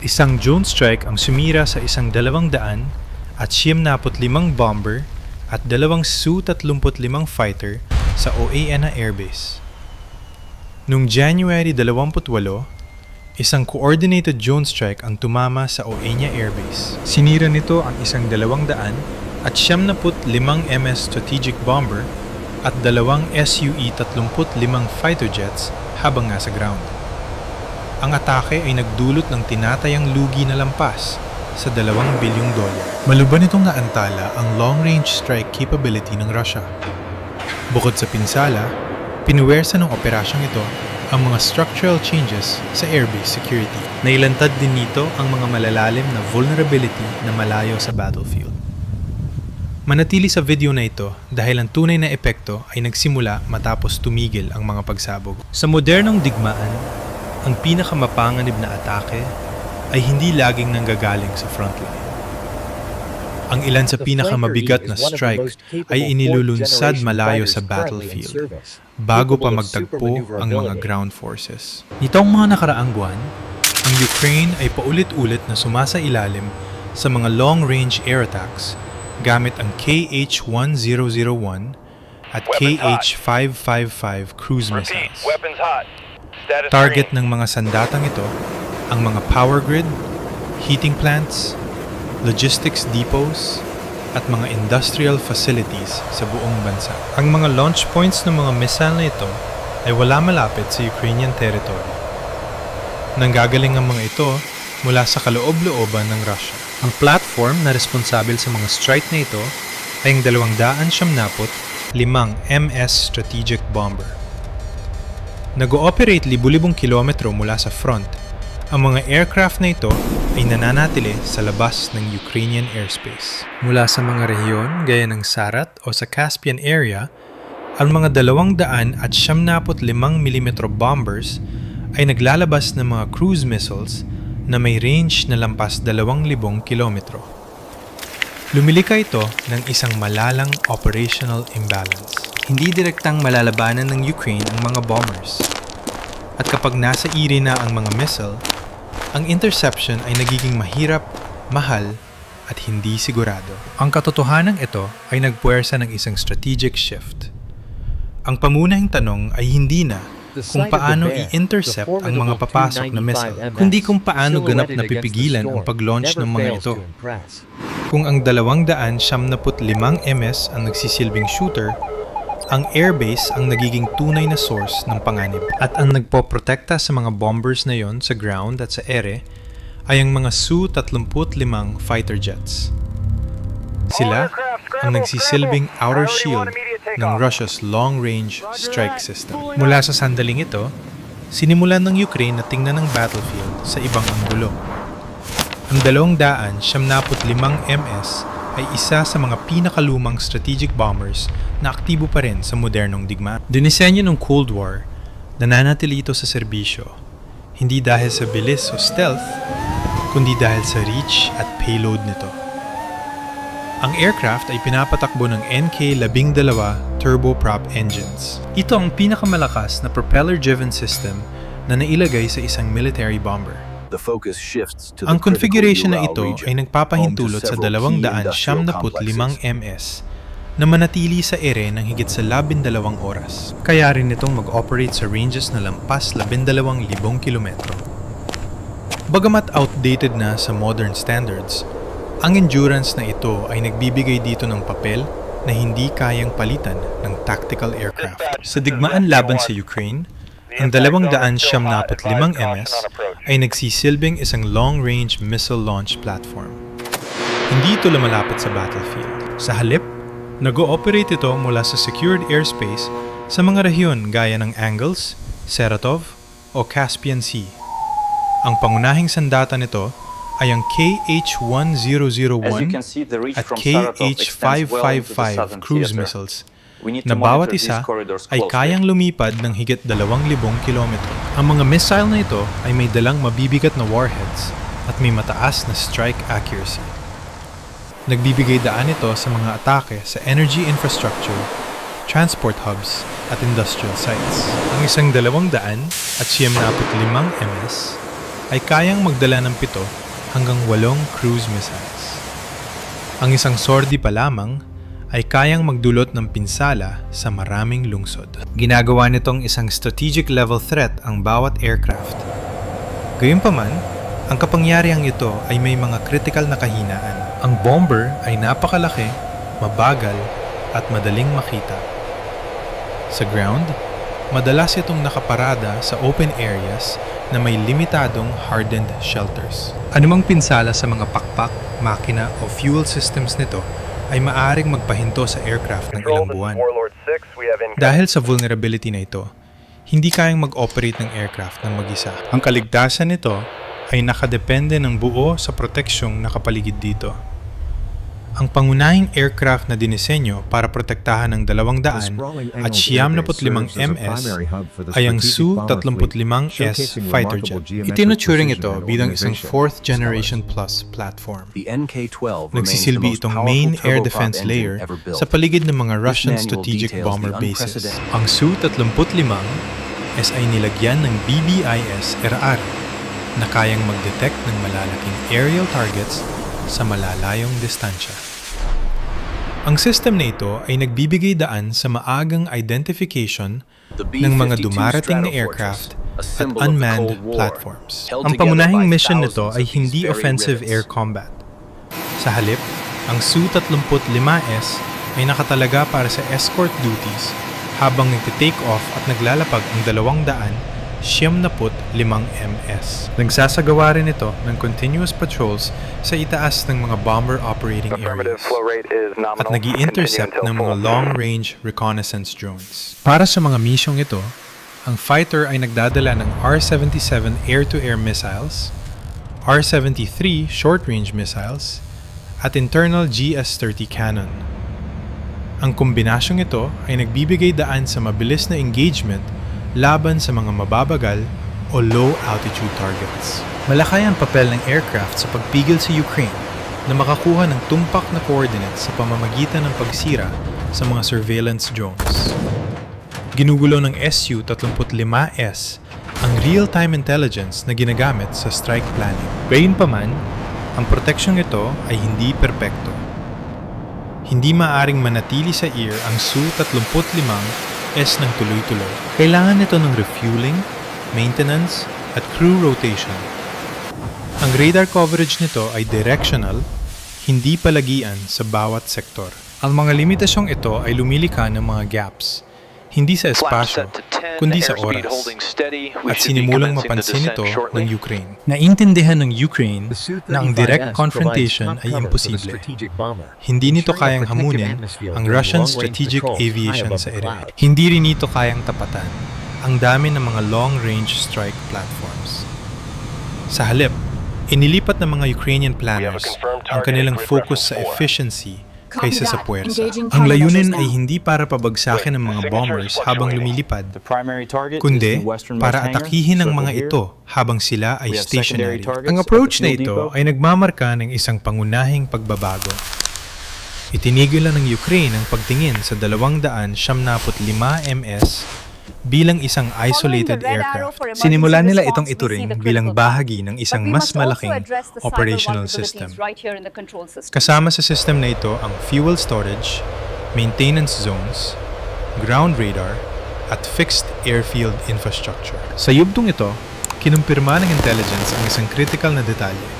Isang drone strike ang sumira sa 200 at 75 bomber at 2 Su-35 fighter sa OANA Airbase. Noong January 28, isang coordinated drone strike ang tumama sa OANA Airbase. Sinira nito ang 200 at 75 MS strategic bomber at 2 Su-35 fighter jets habang nasa ground. Ang atake ay nagdulot ng tinatayang lugi na lampas sa $2 bilyong. Maluban itong naantala ang long-range strike capability ng Russia. Bukod sa pinsala, pinuwersa ng operasyong ito ang mga structural changes sa airbase security. Nailantad din nito ang mga malalalim na vulnerability na malayo sa battlefield. Manatili sa video na ito dahil ang tunay na epekto ay nagsimula matapos tumigil ang mga pagsabog. Sa modernong digmaan, ang pinakamapanganib na atake ay hindi laging nanggagaling sa frontline. Ang ilan sa pinakamabigat na strike ay inilulunsad malayo sa battlefield bago pa magtagpo ang mga ground forces. Nitong mga nakaraang buwan, ang Ukraine ay paulit-ulit na sumasailalim sa mga long-range air attacks gamit ang KH-1001 at KH-555 cruise missiles. Target ng mga sandatang ito ang mga power grid, heating plants, logistics depots, at mga industrial facilities sa buong bansa. Ang mga launch points ng mga missile na ito ay wala malapit sa Ukrainian territory. Nanggagaling ang mga ito mula sa kaloob-looban ng Russia. Ang platform na responsabil sa mga strike na ito ay ang 275 MS strategic bomber. Nag-ooperate libu-libong kilometro mula sa front. Ang mga aircraft na ito ay nananatili sa labas ng Ukrainian airspace. Mula sa mga rehiyon gaya ng Sarat o sa Caspian area, ang mga 275 mm bombers ay naglalabas ng mga cruise missiles na may range na lampas 2,000 kilometro. Lumilika ito ng isang malalang operational imbalance. Hindi direktang malalabanan ng Ukraine ang mga bombers. At kapag nasa iri na ang mga missile, ang interception ay nagiging mahirap, mahal, at hindi sigurado. Ang katotohanan ito ay nagpuwersa ng isang strategic shift. Ang pamunahing tanong ay hindi na kung paano i-intercept ang mga papasok na missile, kundi kung paano ganap na pipigilan ang pag-launch ng mga ito. Kung ang 275 MS ang nagsisilbing shooter, ang airbase ang nagiging tunay na source ng panganib. At ang nagpoprotekta sa mga bombers na yon sa ground at sa ere ay ang mga Su-35 fighter jets. Sila ang nagsisilbing outer shield ng Russia's long-range strike system. Mula sa sandaling ito, sinimulan ng Ukraine na tingnan ang battlefield sa ibang anggulo. Ang 275 MS ay isa sa mga pinakalumang strategic bombers na aktibo pa rin sa modernong digmaan. Dinisenyo ng Cold War, nananatili ito sa serbisyo, hindi dahil sa bilis o stealth, kundi dahil sa reach at payload nito. Ang aircraft ay pinapatakbo ng NK-12 turboprop engines. Ito ang pinakamalakas na propeller-driven system na nailagay sa isang military bomber. Ang configuration na ito ay nagpapahintulot sa 275 MS na manatili sa ere ng higit sa 12 oras. Kaya rin itong mag-operate sa ranges na lampas 12,000 kilometro. Bagamat outdated na sa modern standards, ang endurance na ito ay nagbibigay dito ng papel na hindi kayang palitan ng tactical aircraft. Sa digmaan laban sa Ukraine, ang 275 MS ay nagsisilbing isang long-range missile launch platform. Hindi ito lumalapit sa battlefield. Sa halip, nag-ooperate ito mula sa secured airspace sa mga rehiyon gaya ng Angles, Saratov o Caspian Sea. Ang pangunahing sandata nito ay ang KH-1001 at KH-555 cruise missiles na bawat isa ay kayang lumipad ng higit 2,000 kilometro. Ang mga missile na ito ay may dalang mabibigat na warheads at may mataas na strike accuracy. Nagbibigay daan ito sa mga atake sa energy infrastructure, transport hubs at industrial sites. Ang isang 275 MS ay kayang magdala ng 7 hanggang 8 cruise missiles. Ang isang sordi pa lamang ay kayang magdulot ng pinsala sa maraming lungsod. Ginagawa nitong isang strategic level threat ang bawat aircraft. Gayunpaman, ang kapangyarihang ito ay may mga critical na kahinaan. Ang bomber ay napakalaki, mabagal, at madaling makita. Sa ground, madalas itong nakaparada sa open areas na may limitadong hardened shelters. Anumang pinsala sa mga pakpak, makina o fuel systems nito ay maaaring magpahinto sa aircraft ng ilang buwan. Dahil sa vulnerability na ito, hindi kayang mag-operate ng aircraft ng mag-isa. Ang kaligtasan nito ay nakadepende ng buo sa proteksyong nakapaligid dito. Ang pangunahing aircraft na dinisenyo para protektahan ng 200 at 75 MS ay ang Su-35S fighter jet. Itinuturing ito bilang isang 4th generation plus platform. Nagsisilbi itong main air defense layer sa paligid ng mga Russian strategic bomber bases. Ang Su-35S ay nilagyan ng BBIS RR na kayang mag-detect ng malalaking aerial targets sa malalayong distansya. Ang system na ito ay nagbibigay daan sa maagang identification ng mga dumarating na aircraft at unmanned platforms. Ang pangunahing mission nito ay hindi offensive air combat. Sa halip, ang Su-35S ay nakatalaga para sa escort duties habang nagte-take off at naglalapag ang 275 MS. Nagsasagawa rin ito ng continuous patrols sa itaas ng mga bomber operating areas at nag-i-intercept ng mga long-range reconnaissance drones. Para sa mga misyong ito, ang fighter ay nagdadala ng R-77 air-to-air missiles, R-73 short-range missiles, at internal GS-30 cannon. Ang kombinasyong ito ay nagbibigay daan sa mabilis na engagement laban sa mga mababagal o low-altitude targets. Malaki ang papel ng aircraft sa pagpigil sa Ukraine na makakuha ng tumpak na coordinates sa pamamagitan ng pagsira sa mga surveillance drones. Ginugulo ng Su-35S ang real-time intelligence na ginagamit sa strike planning. Gayunpaman, ang proteksyong ito ay hindi perpekto. Hindi maaring manatili sa air ang Su-35S ng tuloy-tuloy. Kailangan nito ng refueling, maintenance, at crew rotation. Ang radar coverage nito ay directional, hindi palagian sa bawat sektor. Ang mga limitasyon ito ay lumilika ng mga gaps, hindi sa espasyo, kundi sa oras, at sinimulang mapansin ito ng Ukraine. Naintindihan ng Ukraine na ang direct confrontation ay imposible. Hindi nito kayang hamunin ang Russian strategic aviation sa ere. Hindi rin ito kayang tapatan ang dami ng mga long-range strike platforms. Sa halip, inilipat ng mga Ukrainian planners ang kanilang focus sa efficiency kaysa sa puwersa. Ang layunin ay hindi para pabagsakin ng mga bombers habang lumilipad, kundi para atakihin ang mga ito habang sila ay stationary. Ang approach na ito ay nagmamarka ng isang pangunahing pagbabago. Itinigil ng Ukraine ang pagtingin sa 275 MS bilang isang isolated aircraft. Sinimula nila itong ituring bilang bahagi ng isang mas malaking operational system. Kasama sa system na ito ang fuel storage, maintenance zones, ground radar, at fixed airfield infrastructure. Sa yugtong ito, kinumpirma ng intelligence ang isang critical na detalye.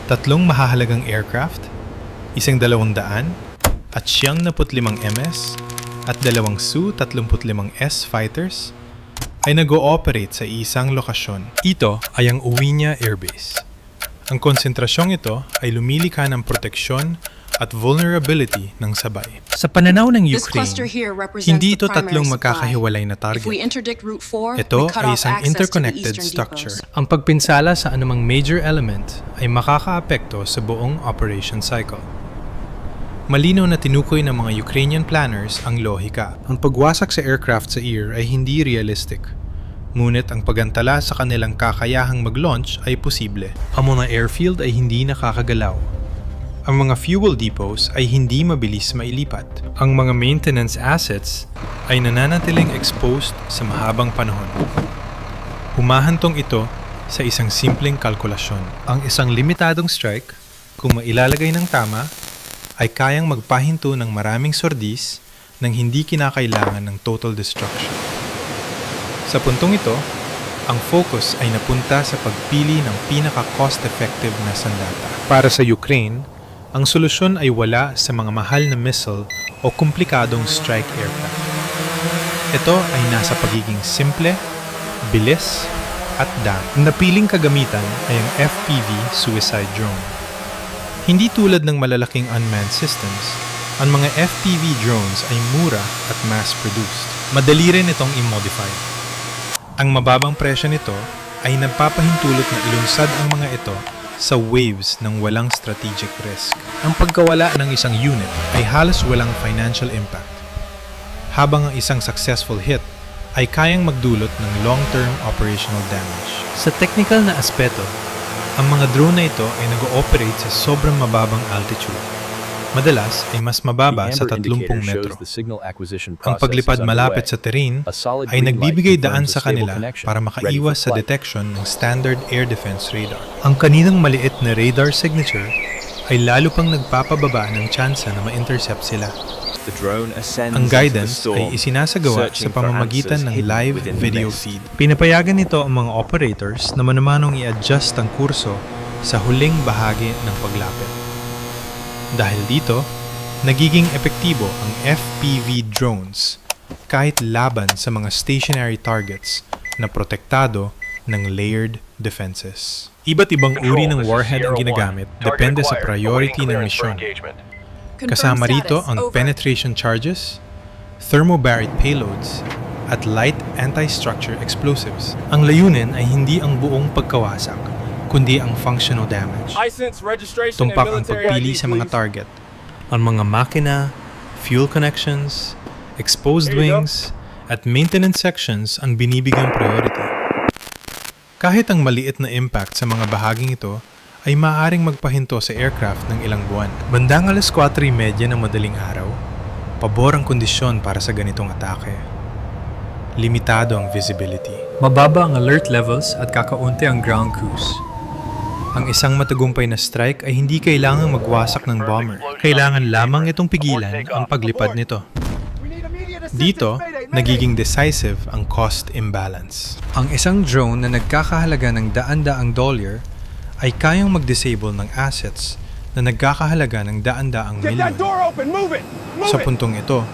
3 mahahalagang aircraft, isang 200 at 75 MS at 2 Su-35S fighters ay nag-ooperate sa isang lokasyon. Ito ay ang Uwinya Air Base. Ang konsentrasyong ito ay lumilika ng proteksyon at vulnerability ng sabay. Sa pananaw ng Ukraine, hindi ito 3 magkakahiwalay na target. Ito ay isang interconnected structure. Ang pagpinsala sa anumang major element ay makakaapekto sa buong operation cycle. Malinaw na tinukoy ng mga Ukrainian planners ang lohika. Ang pagwasak sa aircraft sa air ay hindi realistic. Ngunit ang pagantala sa kanilang kakayahang mag-launch ay posible. Ang mga airfield ay hindi nakakagalaw. Ang mga fuel depots ay hindi mabilis mailipat. Ang mga maintenance assets ay nananatiling exposed sa mahabang panahon. Humahantong ito sa isang simpleng kalkulasyon. Ang isang limitadong strike, kung mailalagay ng tama, ay kayang magpahinto ng maraming sordis nang hindi kinakailangan ng total destruction. Sa puntong ito, ang focus ay napunta sa pagpili ng pinaka-cost-effective na sandata. Para sa Ukraine, ang solusyon ay wala sa mga mahal na missile o komplikadong strike aircraft. Ito ay nasa pagiging simple, bilis, at daan. Ang napiling kagamitan ay ang FPV suicide drone. Hindi tulad ng malalaking unmanned systems, ang mga FPV drones ay mura at mass-produced. Madali rin itong i-modify. Ang mababang presyo nito ay nagpapahintulot na ilunsad ang mga ito sa waves ng walang strategic risk. Ang pagkawala ng isang unit ay halos walang financial impact, habang ang isang successful hit ay kayang magdulot ng long-term operational damage. Sa technical na aspeto, ang mga drone na ito ay nag-ooperate sa sobrang mababang altitude. Madalas ay mas mababa sa 30 metro. Ang paglipad malapit sa terrain ay nagbibigay daan sa kanila para makaiwas sa detection ng standard air defense radar. Ang kaninang maliit na radar signature ay lalo pang nagpapababa ng tsansa na ma-intercept sila. Ang guidance ay isinasagawa sa pamamagitan ng live video feed. Pinapayagan nito ang mga operators na manamanong i-adjust ang kurso sa huling bahagi ng paglapit. Dahil dito, nagiging epektibo ang FPV drones kahit laban sa mga stationary targets na protektado ng layered defenses. Iba't ibang uri ng warhead ang ginagamit depende sa priority ng misyon. Kasama rito ang penetration charges, thermobaric payloads, at light anti-structure explosives. Ang layunin ay hindi ang buong pagkawasak, kundi ang functional damage. Tumpak ang pagpili sa mga target. Ang mga makina, fuel connections, exposed wings, at maintenance sections ang binibigyang priority. Kahit ang maliit na impact sa mga bahaging ito ay maaaring magpahinto sa aircraft ng ilang buwan. Bandang 4:30 ng madaling araw, pabor ang kondisyon para sa ganitong atake. Limitado ang visibility. Mababa ang alert levels at kakaunti ang ground crews. Ang isang matagumpay na strike ay hindi kailangang magwasak ng bomber. Kailangan lamang itong pigilan ang paglipad nito. Dito, nagiging decisive ang cost imbalance. Ang isang drone na nagkakahalaga ng daan-daang dolyar ay kayang mag-disable ng assets na nagkakahalaga ng daan-daang milyon. Sa puntong ito,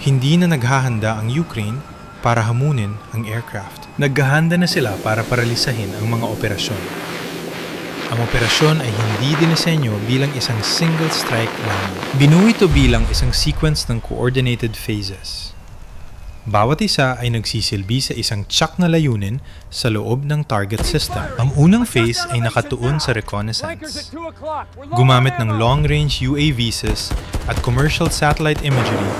hindi na naghahanda ang Ukraine para hamunin ang aircraft. Naghahanda na sila para paralisahin ang mga operasyon. Ang operasyon ay hindi dinisenyo bilang isang single strike lamang. Binuo ito bilang isang sequence ng coordinated phases. Bawat isa ay nagsisilbi sa isang tsak na layunin sa loob ng target system. Ang unang phase ay nakatuon sa reconnaissance. Gumamit ng long-range UAVs at commercial satellite imagery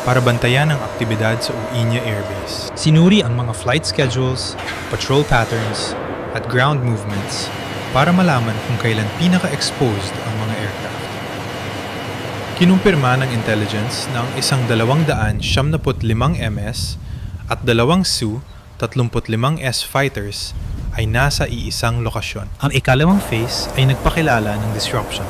para bantayan ang aktibidad sa Uinya Air Base. Sinuri ang mga flight schedules, patrol patterns, at ground movements para malaman kung kailan pinaka-exposed ang mga aircraft. Kinumpirma ng intelligence na ang isang 275 MS at 2 Su-35S fighters ay nasa iisang lokasyon. Ang ikalawang phase ay nagpakilala ng disruption.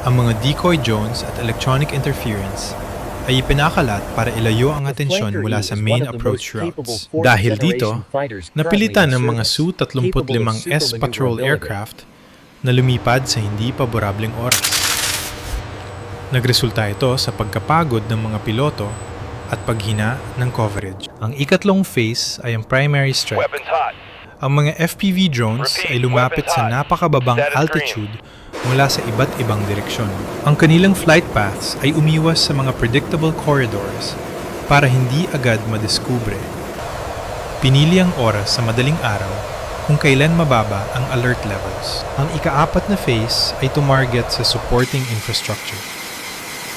Ang mga decoy drones at electronic interference ay ipinakalat para ilayo ang atensyon mula sa main approach routes. Dahil dito, napilitan ng mga Su-35S patrol aircraft na lumipad sa hindi paborableng oras. Nagresulta ito sa pagkapagod ng mga piloto at paghina ng coverage. Ang ikatlong phase ay ang primary strike. Ang mga FPV drones ay lumapit sa napakababang altitude mula sa iba't ibang direksyon. Ang kanilang flight paths ay umiwas sa mga predictable corridors para hindi agad madiskubre. Pinili ang oras sa madaling araw kung kailan mababa ang alert levels. Ang ikaapat na phase ay tumarget sa supporting infrastructure.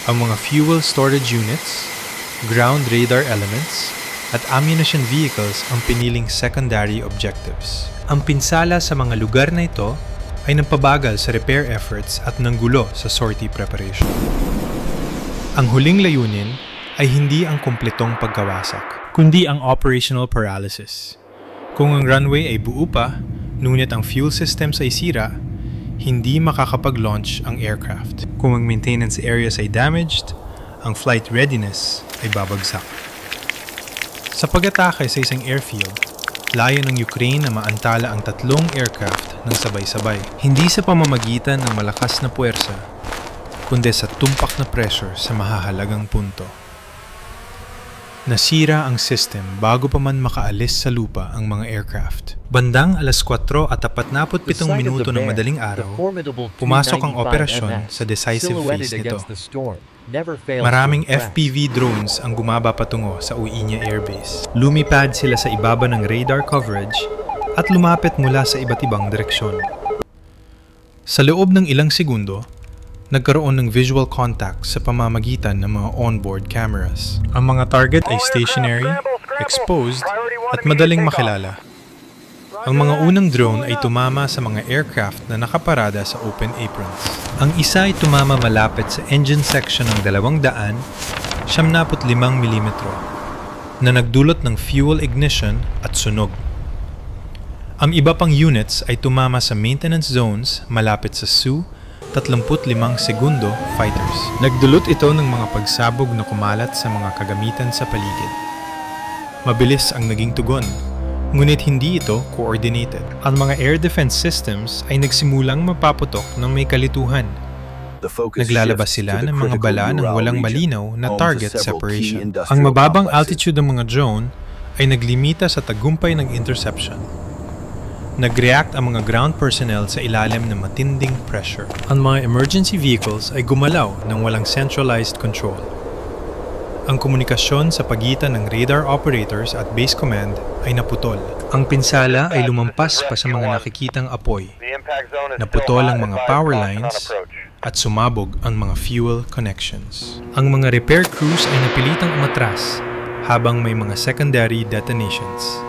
Ang mga fuel storage units, ground radar elements, at ammunition vehicles ang piniling secondary objectives. Ang pinsala sa mga lugar na ito ay nampabagal sa repair efforts at nanggulo sa sortie preparation. Ang huling layunin ay hindi ang kumpletong pagkawasak, kundi ang operational paralysis. Kung ang runway ay buo pa, Ngunit ang fuel systems ay sira, hindi makakapag-launch ang aircraft. Kung ang maintenance areas ay damaged, ang flight readiness ay babagsak. Sa pag-atake sa isang airfield, layo ng Ukraine na maantala ang 3 aircraft ng sabay-sabay. Hindi sa pamamagitan ng malakas na puwersa, kundi sa tumpak na pressure sa mahahalagang punto. Nasira ang system bago pa man makaalis sa lupa ang mga aircraft. Bandang alas 4:47 minuto ng madaling araw, pumasok ang operasyon sa decisive phase nito. Maraming FPV drones ang bumaba patungo sa Uinya Air Base. Lumipad sila sa ibaba ng radar coverage at lumapit mula sa iba't ibang direksyon. Sa loob ng ilang segundo, nagkaroon ng visual contact sa pamamagitan ng mga onboard cameras. Ang mga target ay stationary, exposed, at madaling makilala. Ang mga unang drone ay tumama sa mga aircraft na nakaparada sa open aprons. Ang isa ay tumama malapit sa engine section ng 275 mm na nagdulot ng fuel ignition at sunog. Ang iba pang units ay tumama sa maintenance zones malapit sa Su-35 segundo fighters. Nagdulot ito ng mga pagsabog na kumalat sa mga kagamitan sa paligid. Mabilis ang naging tugon, ngunit hindi ito coordinated. Ang mga air defense systems ay nagsimulang mapaputok ng may kalituhan. Naglalabas sila ng mga bala ng walang malinaw na target separation. Ang mababang altitude ng mga drone ay naglimita sa tagumpay ng interception. Nag-react ang mga ground personnel sa ilalim ng matinding pressure. Ang mga emergency vehicles ay gumalaw ng walang centralized control. Ang komunikasyon sa pagitan ng radar operators at base command ay naputol. Ang pinsala ay lumampas pa sa mga nakikitang apoy. Naputol ang mga power lines at sumabog ang mga fuel connections. Ang mga repair crews ay napilitang umatras habang may mga secondary detonations.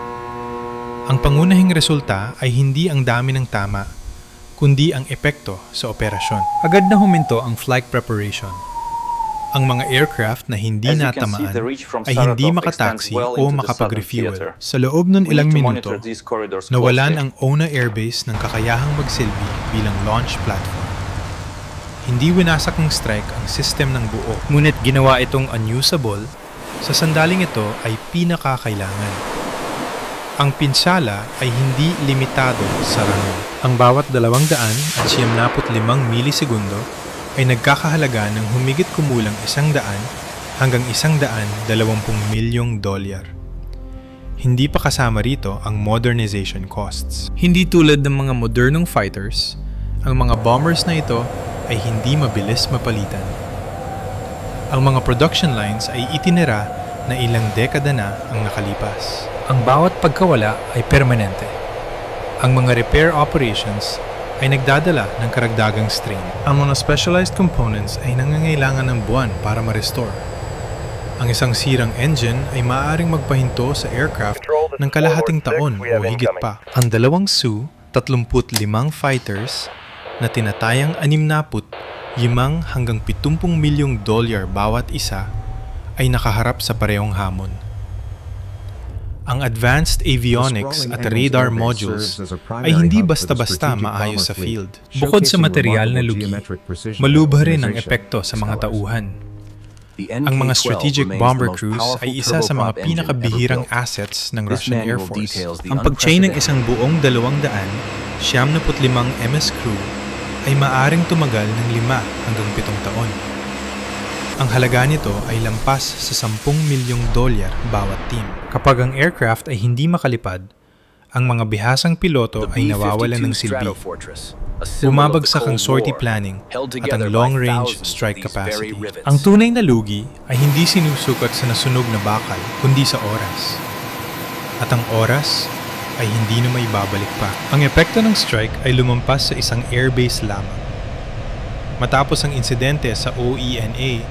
Ang pangunahing resulta ay hindi ang dami ng tama, kundi ang epekto sa operasyon. Agad na huminto ang flight preparation. Ang mga aircraft na hindi natamaan ay hindi makataksi o makapag-refuel. Sa loob ng ilang minuto, nawalan ang ONA Airbase ng kakayahang magsilbi bilang launch platform. Hindi winasak ng strike ang system ng buo, ngunit ginawa itong unusable. Sa sandaling ito ay pinakakailangan. Ang pinsala ay hindi limitado sa rango. Ang bawat 275 milisegundo ay nagkakahalaga ng humigit kumulang 100 hanggang $120 milyong. Hindi pa kasama rito ang modernization costs. Hindi tulad ng mga modernong fighters, ang mga bombers na ito ay hindi mabilis mapalitan. Ang mga production lines ay itinira na ilang dekada na ang nakalipas. Ang bawat pagkawala ay permanente. Ang mga repair operations ay nagdadala ng karagdagang strain. Ang mga specialized components ay nangangailangan ng buwan para ma-restore. Ang isang sirang engine ay maaaring magpahinto sa aircraft ng kalahating taon o higit pa. Ang 2 Su-35 fighters na tinatayang 65 hanggang $70 milyong bawat isa ay nakaharap sa parehong hamon. Ang advanced avionics at radar modules ay hindi basta-basta maayos sa field. Bukod sa material na lugi, malubha rin ang epekto sa mga tauhan. Ang mga strategic bomber crews ay isa sa mga pinakabihirang assets ng Russian Air Force. Ang pag-chain ng isang buong 275 MS crew ay maaring tumagal ng 5 hanggang 7 taon. Ang halaga nito ay lampas sa $10 milyong bawat team. Kapag ang aircraft ay hindi makalipad, ang mga bihasang piloto ay nawawalan ng silbi. Bumabagsak ang sortie planning at ang long-range strike capacity. Ang tunay na lugi ay hindi sinusukat sa nasunog na bakal, kundi sa oras. At ang oras ay hindi na maibabalik pa. Ang epekto ng strike ay lumampas sa isang airbase lamang. Matapos ang insidente sa OENA,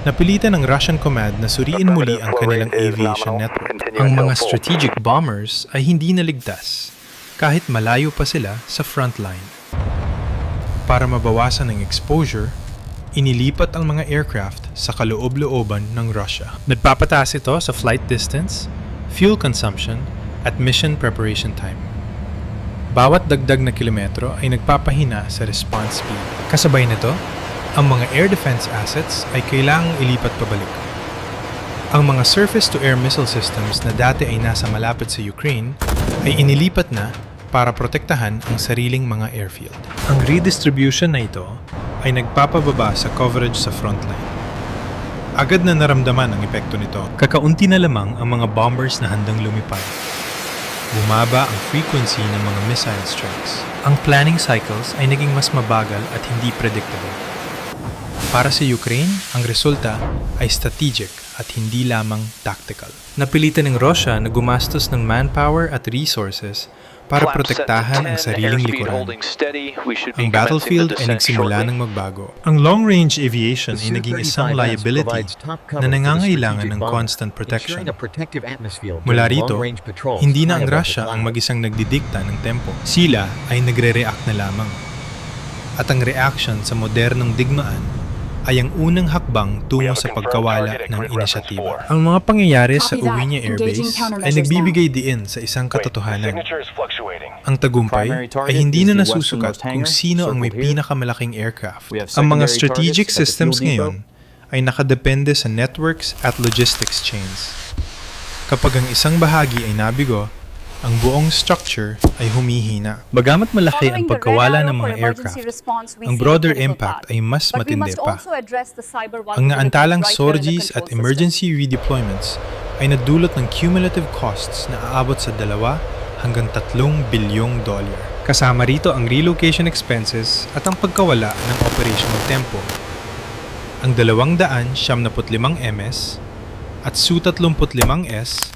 napilitan ng Russian Command na suriin muli ang kanilang aviation network. Ang mga strategic bombers ay hindi naligtas kahit malayo pa sila sa frontline. Para mabawasan ang exposure, inilipat ang mga aircraft sa kaloob-looban ng Russia. Nagpapataas ito sa flight distance, fuel consumption, at mission preparation time. Bawat dagdag na kilometro ay nagpapahina sa response speed. Kasabay nito, ang mga air defense assets ay kailangang ilipat pabalik. Ang mga surface-to-air missile systems na dati ay nasa malapit sa Ukraine ay inilipat na para protektahan ang sariling mga airfield. Ang redistribution na ito ay nagpapababa sa coverage sa frontline. Agad na naramdaman ang epekto nito. Kakaunti na lamang ang mga bombers na handang lumipad. Bumaba ang frequency ng mga missile strikes. Ang planning cycles ay naging mas mabagal at hindi predictable. Para sa Ukraine, ang resulta ay strategic at hindi lamang tactical. Napilitan ng Russia na gumastos ng manpower at resources para protektahan ang sariling likuran. Ang battlefield ay nagsimula ng magbago. Ang long-range aviation ay naging isang liability na nangangailangan ng constant protection. Mula rito, hindi na ang Russia ang mag-isang nagdidikta ng tempo. Sila ay nagre-react na lamang. At ang reaction sa modernong digmaan ay ang unang hakbang tungo sa pagkawala ng inisyatiba. Ang mga pangyayari sa Uwinya Air Base ay nagbibigay diin sa isang katotohanan. Ang tagumpay ay hindi na nasusukat kung sino ang may pinakamalaking aircraft. Ang mga strategic systems ngayon ay nakadepende sa networks at logistics chains. Kapag ang isang bahagi ay nabigo, ang buong structure ay humihina. Bagamat malaki ang pagkawala ng mga aircraft, ang broader impact ay mas matindi pa. Ang naantalang sorties at emergency redeployments ay nadulot ng cumulative costs na aabot sa 2 hanggang 3 bilyong dolyar. Kasama rito ang relocation expenses at ang pagkawala ng operational tempo. Ang 275 MS at Su-35S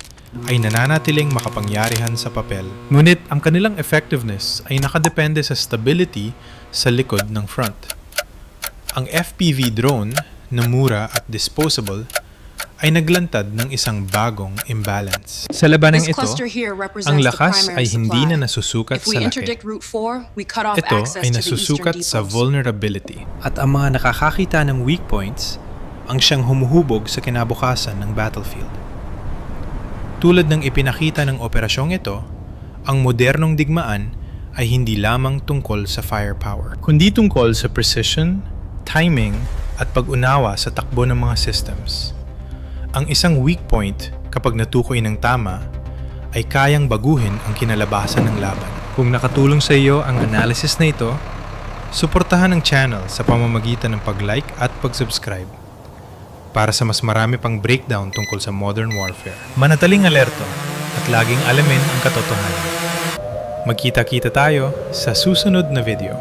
ay nananatiling makapangyarihan sa papel. Ngunit ang kanilang effectiveness ay nakadepende sa stability sa likod ng front. Ang FPV drone na mura at disposable ay naglantad ng isang bagong imbalance. Sa labanang ito, ang lakas ay hindi na nasusukat sa laki. Ito ay nasusukat sa vulnerability. At ang mga nakakakita ng weak points ang siyang humuhubog sa kinabukasan ng battlefield. Tulad ng ipinakita ng operasyong ito, ang modernong digmaan ay hindi lamang tungkol sa firepower, kundi tungkol sa precision, timing, at pag-unawa sa takbo ng mga systems. Ang isang weak point, kapag natukoy ng tama, ay kayang baguhin ang kinalabasan ng laban. Kung nakatulong sa iyo ang analysis na ito, suportahan ang channel sa pamamagitan ng pag-like at pag-subscribe para sa mas marami pang breakdown tungkol sa modern warfare. Manataling alerto at laging alamin ang katotohanan. Magkita-kita tayo sa susunod na video.